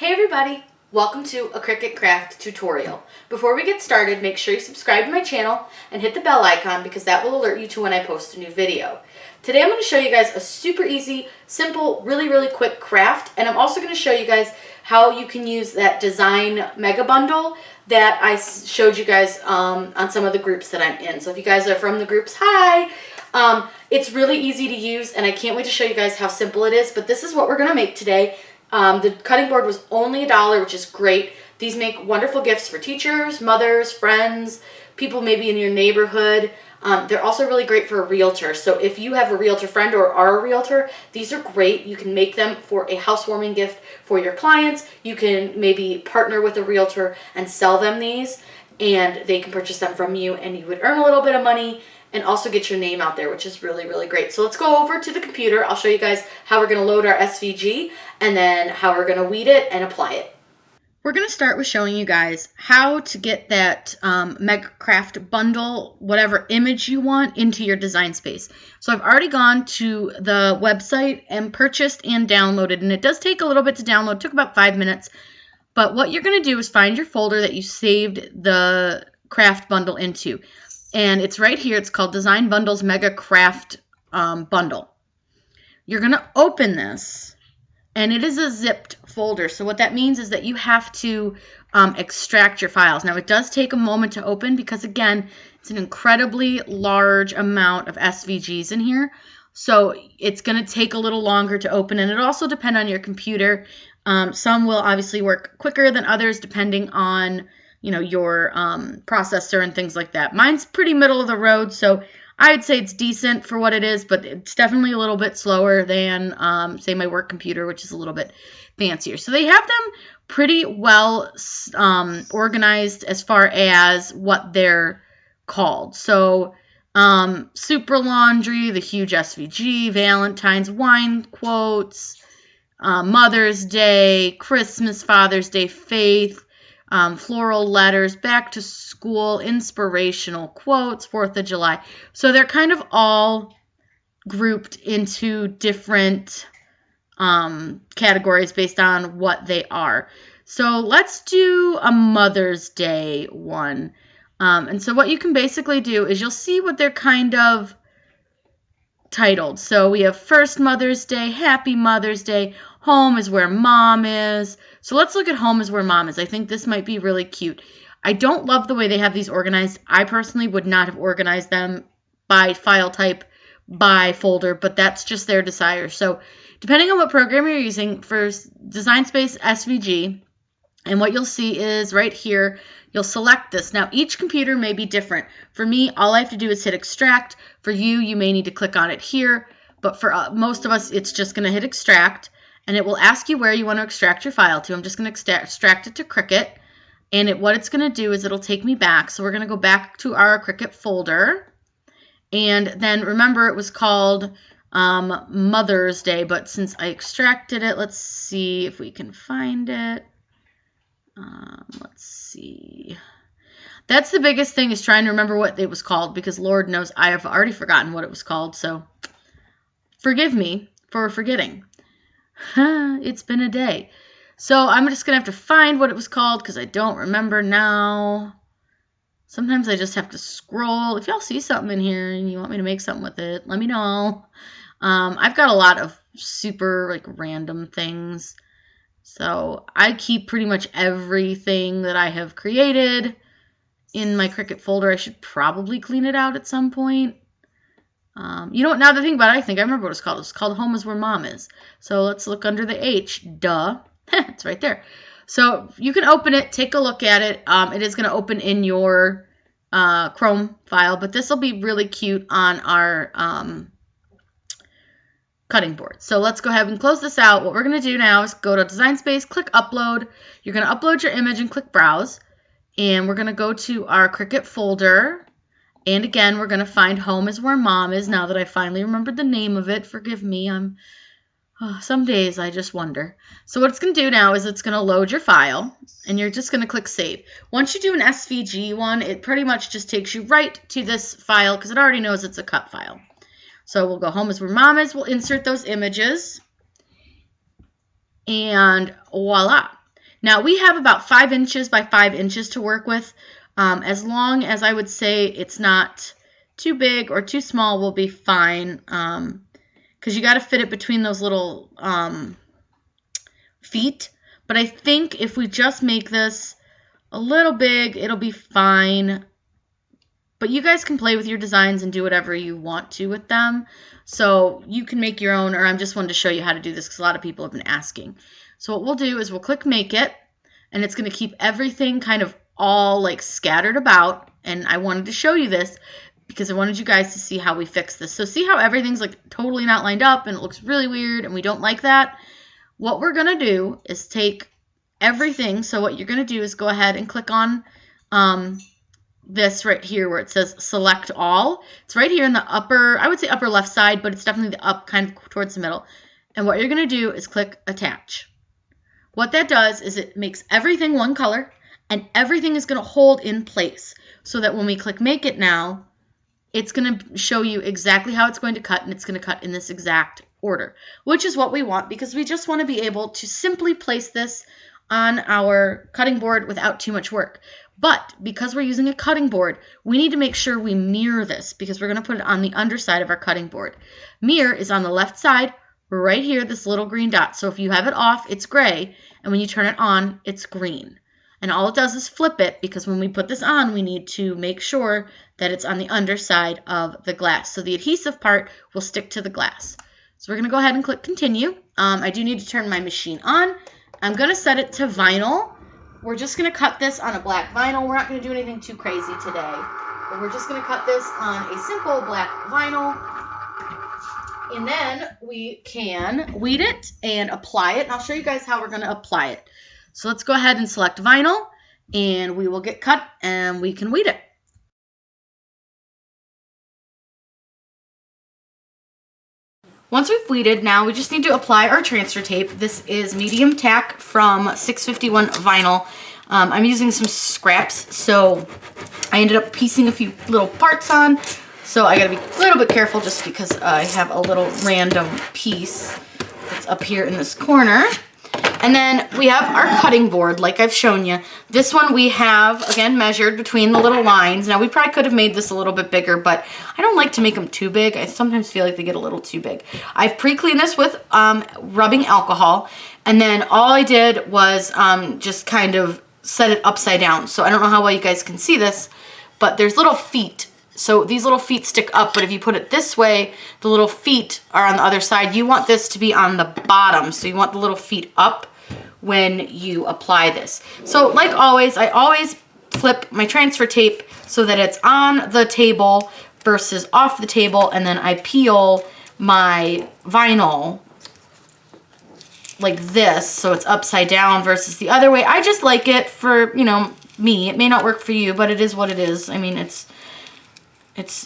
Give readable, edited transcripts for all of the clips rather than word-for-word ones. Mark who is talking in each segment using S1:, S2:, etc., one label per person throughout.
S1: Hey everybody! Welcome to a Cricut craft tutorial. Before we get started, make sure you subscribe to my channel and hit the bell icon because that will alert you to when I post a new video. Today I'm going to show you guys a super easy, simple, really quick craft, and I'm also going to show you guys how you can use that design mega bundle that I showed you guys on some of the groups that I'm in. So if you guys are from the groups, hi! It's really easy to use and I can't wait to show you guys how simple it is, but this is what we're going to make today. The cutting board was only $1, which is great. These make wonderful gifts for teachers, mothers, friends, people maybe in your neighborhood. They're also really great for a realtor. So if you have a realtor friend or are a realtor, these are great. You can make them for a housewarming gift for your clients. You can maybe partner with a realtor and sell them these, and they can purchase them from you, and you would earn a little bit of money and also get your name out there, which is really great. So let's go over to the computer. I'll show you guys how we're gonna load our SVG and then how we're gonna weed it and apply it. We're gonna start with showing you guys how to get that Mega Craft bundle, whatever image you want, into your design space. So I've already gone to the website and purchased and downloaded, and it does take a little bit to download. It took about 5 minutes. But what you're gonna do is find your folder that you saved the craft bundle into. And it's right here. It's called Design Bundles Mega Craft Bundle. You're going to open this, and it is a zipped folder. So what that means is that you have to extract your files. Now, it does take a moment to open because, again, it's an incredibly large amount of SVGs in here. So it's going to take a little longer to open, and it also depends on your computer. Some will obviously work quicker than others depending on your processor and things like that. Mine's pretty middle of the road, so I'd say it's decent for what it is, but it's definitely a little bit slower than, say, my work computer, which is a little bit fancier. So they have them pretty well organized as far as what they're called. So Super Laundry, the huge SVG, Valentine's, wine quotes, Mother's Day, Christmas, Father's Day, faith, floral letters, back to school, inspirational quotes, 4th of July. So they're kind of all grouped into different categories based on what they are. So let's do a Mother's Day one. And so what you can basically do is you'll see what they're kind of titled. So we have First Mother's Day, Happy Mother's Day, Home is Where Mom Is. So let's look at Home is Where Mom Is. I think this might be really cute. I don't love the way they have these organized. I personally would not have organized them by file type, by folder, but that's just their desire. So depending on what program you're using, for Design Space SVG, and what you'll see is right here, you'll select this. Now, each computer may be different. For me, all I have to do is hit extract. For you, you may need to click on it here, but for most of us, it's just going to hit extract, and it will ask you where you want to extract your file to. I'm just going to extract it to Cricut, and what it's going to do is it'll take me back. So we're going to go back to our Cricut folder, and then remember it was called Mother's Day, but since I extracted it, let's see if we can find it. Let's see. That's the biggest thing, is trying to remember what it was called, because Lord knows I have already forgotten what it was called, so forgive me for forgetting. It's been a day. So I'm just going to have to find what it was called because I don't remember now. Sometimes I just have to scroll. If y'all see something in here and you want me to make something with it, let me know. I've got a lot of super random things. So I keep pretty much everything that I have created in my Cricut folder. I should probably clean it out at some point. Now the thing about it, I think I remember what it's called. It's called Home is Where Mom Is. So let's look under the H. Duh. It's right there. So you can open it, take a look at it. It is going to open in your Chrome file, but this will be really cute on our cutting board. So let's go ahead and close this out. What we're going to do now is go to Design Space, click Upload. You're going to upload your image and click Browse. And we're going to go to our Cricut folder. And again, we're going to find Home is Where Mom Is. Now that I finally remembered the name of it, forgive me. Some days I just wonder. So what it's going to do now is it's going to load your file, and you're just going to click Save. Once you do an SVG one, it pretty much just takes you right to this file because it already knows it's a cut file. So we'll go Home is Where Mom Is. We'll insert those images, and voila. Now we have about 5 inches by 5 inches to work with. As long as I would say it's not too big or too small, will be fine. Because you got to fit it between those little feet. But I think if we just make this a little big, it'll be fine. But you guys can play with your designs and do whatever you want to with them. So you can make your own, or I just wanted to show you how to do this because a lot of people have been asking. So what we'll do is we'll click Make It, and it's going to keep everything kind of all like scattered about. And I wanted to show you this because I wanted you guys to see how we fix this. So see how everything's like totally not lined up and it looks really weird and we don't like that? What we're going to do is take everything. So what you're going to do is go ahead and click on this right here where it says select all. It's right here in the upper, I would say upper left side, but it's definitely the up kind of towards the middle. And what you're going to do is click attach. What that does is it makes everything one color and everything is going to hold in place so that when we click make it now, it's going to show you exactly how it's going to cut, and it's going to cut in this exact order, which is what we want because we just want to be able to simply place this on our cutting board without too much work. But because we're using a cutting board, we need to make sure we mirror this because we're going to put it on the underside of our cutting board. Mirror is on the left side, right here, this little green dot. So if you have it off, it's gray, and when you turn it on, it's green. And all it does is flip it because when we put this on, we need to make sure that it's on the underside of the glass. So the adhesive part will stick to the glass. So we're going to go ahead and click continue. I do need to turn my machine on. I'm going to set it to vinyl. We're just going to cut this on a black vinyl. We're not going to do anything too crazy today. But we're just going to cut this on a simple black vinyl. And then we can weed it and apply it. And I'll show you guys how we're going to apply it. So let's go ahead and select vinyl, and we will get cut and we can weed it. Once we've weeded, now we just need to apply our transfer tape. This is medium tack from 651 vinyl. I'm using some scraps, so I ended up piecing a few little parts on. So I gotta be a little bit careful just because I have a little random piece that's up here in this corner. And then we have our cutting board, like I've shown you. This one we have, again, measured between the little lines. Now, we probably could have made this a little bit bigger, but I don't like to make them too big. I sometimes feel like they get a little too big. I've pre-cleaned this with rubbing alcohol, and then all I did was just kind of set it upside down. So I don't know how well you guys can see this, but there's little feet. So these little feet stick up, but if you put it this way, the little feet are on the other side. You want this to be on the bottom, so you want the little feet up when you apply this. So like always, I always flip my transfer tape so that it's on the table versus off the table, and then I peel my vinyl like this so it's upside down versus the other way. I just like it for, you know, me. It may not work for you, but it is what it is. I mean, it's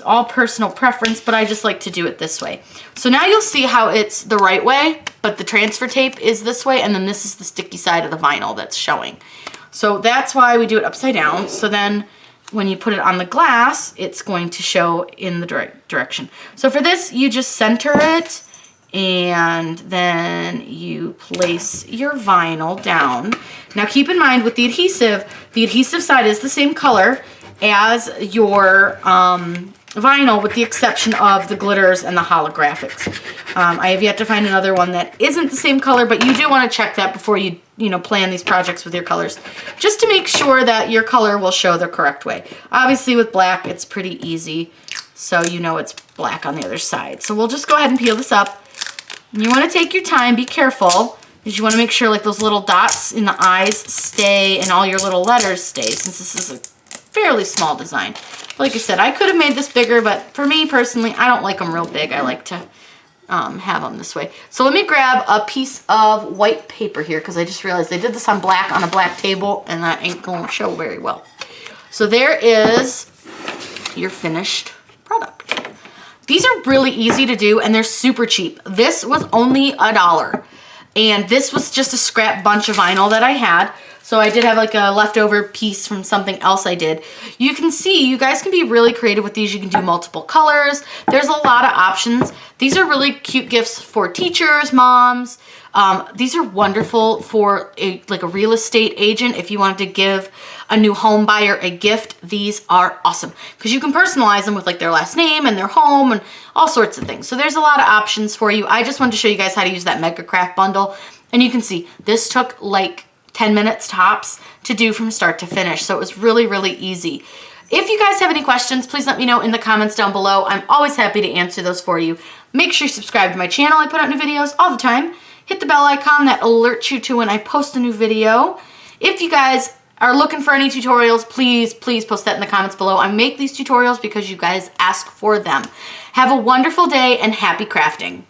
S1: all personal preference, but I just like to do it this way. So now you'll see how it's the right way, but the transfer tape is this way, and then this is the sticky side of the vinyl that's showing. So that's why we do it upside down. So then when you put it on the glass, it's going to show in the direction. So for this, you just center it, and then you place your vinyl down. Now keep in mind with the adhesive side is the same color as your vinyl, with the exception of the glitters and the holographics. I have yet to find another one that isn't the same color, but you do want to check that before you plan these projects with your colors, just to make sure that your color will show the correct way. Obviously with black, it's pretty easy, so you know it's black on the other side. So we'll just go ahead and peel this up. And you want to take your time, be careful, because you want to make sure like those little dots in the eyes stay and all your little letters stay, since this is a fairly small design. Like I said, I could have made this bigger, but for me personally, I don't like them real big. I like to have them this way. So let me grab a piece of white paper here, because I just realized I did this on a black table, and that ain't going to show very well. So there is your finished product. These are really easy to do, and they're super cheap. This was only $1, and this was just a scrap bunch of vinyl that I had. So I did have like a leftover piece from something else I did. You can see, you guys can be really creative with these. You can do multiple colors. There's a lot of options. These are really cute gifts for teachers, moms, These are wonderful for a real estate agent. If you wanted to give a new home buyer a gift, these are awesome because you can personalize them with like their last name and their home and all sorts of things. So there's a lot of options for you. I just wanted to show you guys how to use that Mega Craft bundle. And you can see this took like 10 minutes tops to do from start to finish. So it was really, really easy. If you guys have any questions, please let me know in the comments down below. I'm always happy to answer those for you. Make sure you subscribe to my channel. I put out new videos all the time. Hit the bell icon that alerts you to when I post a new video. If you guys are looking for any tutorials, please post that in the comments below. I make these tutorials because you guys ask for them. Have a wonderful day and happy crafting.